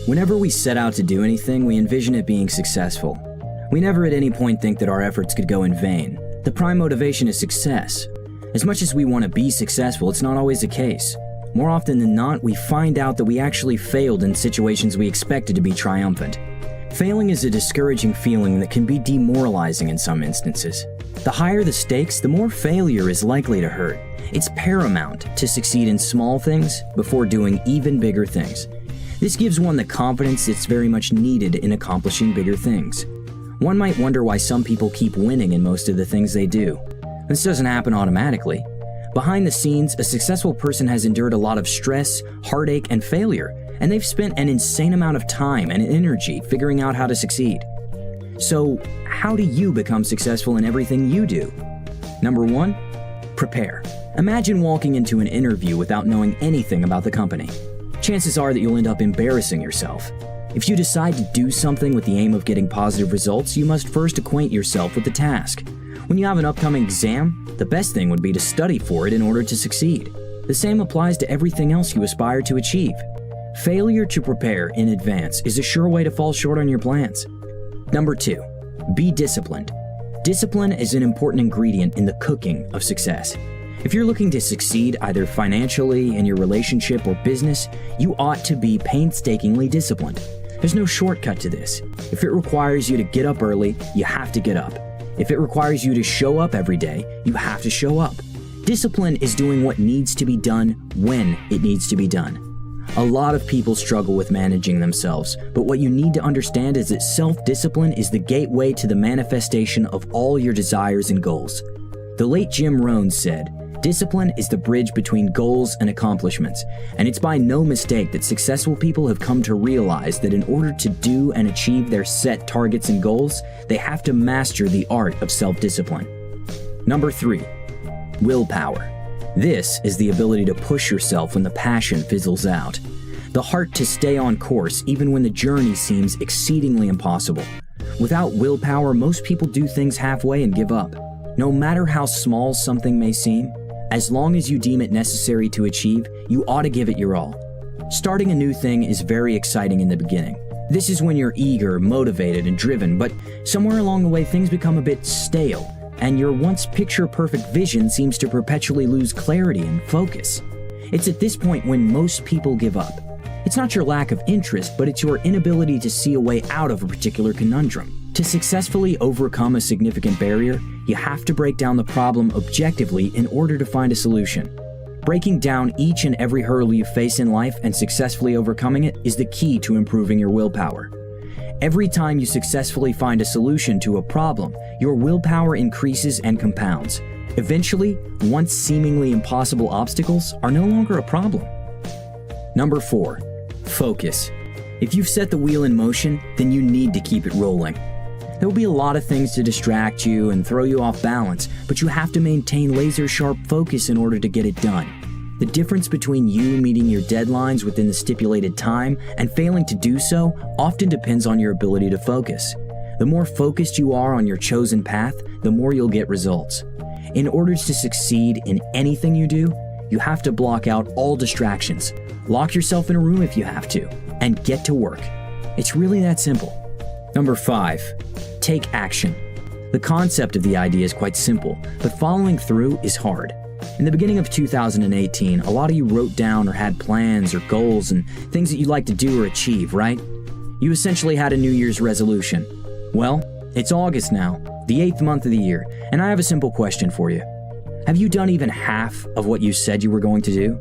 Whenever we set out to do anything, we envision it being successful. We never at any point think that our efforts could go in vain. The prime motivation is success. As much as we want to be successful, it's not always the case. More often than not, we find out that we actually failed in situations we expected to be triumphant. Failing is a discouraging feeling that can be demoralizing in some instances. The higher the stakes, the more failure is likely to hurt. It's paramount to succeed in small things before doing even bigger things. This gives one the confidence that's very much needed in accomplishing bigger things. One might wonder why some people keep winning in most of the things they do. This doesn't happen automatically. Behind the scenes, a successful person has endured a lot of stress, heartache, and failure, and they've spent an insane amount of time and energy figuring out how to succeed. So, how do you become successful in everything you do? Number 1, prepare. Imagine walking into an interview without knowing anything about the company. Chances are that you'll end up embarrassing yourself. If you decide to do something with the aim of getting positive results, you must first acquaint yourself with the task. When you have an upcoming exam, the best thing would be to study for it in order to succeed. The same applies to everything else you aspire to achieve. Failure to prepare in advance is a sure way to fall short on your plans. Number 2, be disciplined. Discipline is an important ingredient in the cooking of success. If you're looking to succeed either financially, in your relationship, or business, you ought to be painstakingly disciplined. There's no shortcut to this. If it requires you to get up early, you have to get up. If it requires you to show up every day, you have to show up. Discipline is doing what needs to be done when it needs to be done. A lot of people struggle with managing themselves, but what you need to understand is that self-discipline is the gateway to the manifestation of all your desires and goals. The late Jim Rohn said, "Discipline is the bridge between goals and accomplishments," and it's by no mistake that successful people have come to realize that in order to do and achieve their set targets and goals, they have to master the art of self-discipline. Number 3, willpower. This is the ability to push yourself when the passion fizzles out. The heart to stay on course even when the journey seems exceedingly impossible. Without willpower, most people do things halfway and give up. No matter how small something may seem, as long as you deem it necessary to achieve, you ought to give it your all. Starting a new thing is very exciting in the beginning. This is when you're eager, motivated, and driven, but somewhere along the way things become a bit stale, and your once picture-perfect vision seems to perpetually lose clarity and focus. It's at this point when most people give up. It's not your lack of interest, but it's your inability to see a way out of a particular conundrum. To successfully overcome a significant barrier, you have to break down the problem objectively in order to find a solution. Breaking down each and every hurdle you face in life and successfully overcoming it is the key to improving your willpower. Every time you successfully find a solution to a problem, your willpower increases and compounds. Eventually, once seemingly impossible obstacles are no longer a problem. Number 4, focus. If you've set the wheel in motion, then you need to keep it rolling. There will be a lot of things to distract you and throw you off balance, but you have to maintain laser-sharp focus in order to get it done. The difference between you meeting your deadlines within the stipulated time and failing to do so often depends on your ability to focus. The more focused you are on your chosen path, the more you'll get results. In order to succeed in anything you do, you have to block out all distractions, lock yourself in a room if you have to, and get to work. It's really that simple. Number 5, take action. The concept of the idea is quite simple, but following through is hard. In the beginning of 2018, a lot of you wrote down or had plans or goals and things that you'd like to do or achieve, right? You essentially had a New Year's resolution. Well, it's August now, the 8th month of the year, and I have a simple question for you. Have you done even half of what you said you were going to do?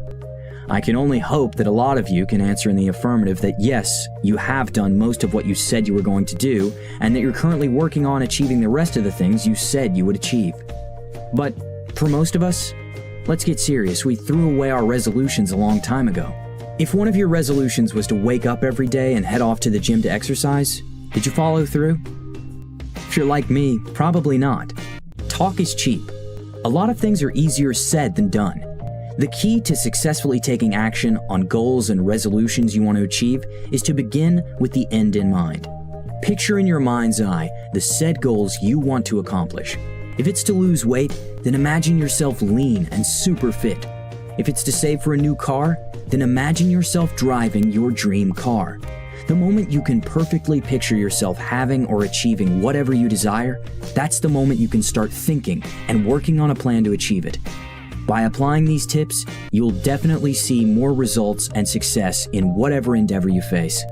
I can only hope that a lot of you can answer in the affirmative that yes, you have done most of what you said you were going to do, and that you're currently working on achieving the rest of the things you said you would achieve. But for most of us, let's get serious. We threw away our resolutions a long time ago. If one of your resolutions was to wake up every day and head off to the gym to exercise, did you follow through? If you're like me, probably not. Talk is cheap. A lot of things are easier said than done. The key to successfully taking action on goals and resolutions you want to achieve is to begin with the end in mind. Picture in your mind's eye the said goals you want to accomplish. If it's to lose weight, then imagine yourself lean and super fit. If it's to save for a new car, then imagine yourself driving your dream car. The moment you can perfectly picture yourself having or achieving whatever you desire, that's the moment you can start thinking and working on a plan to achieve it. By applying these tips, you'll definitely see more results and success in whatever endeavor you face.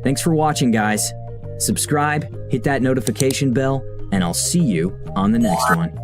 Thanks for watching, guys. Subscribe, hit that notification bell, and I'll see you on the next one.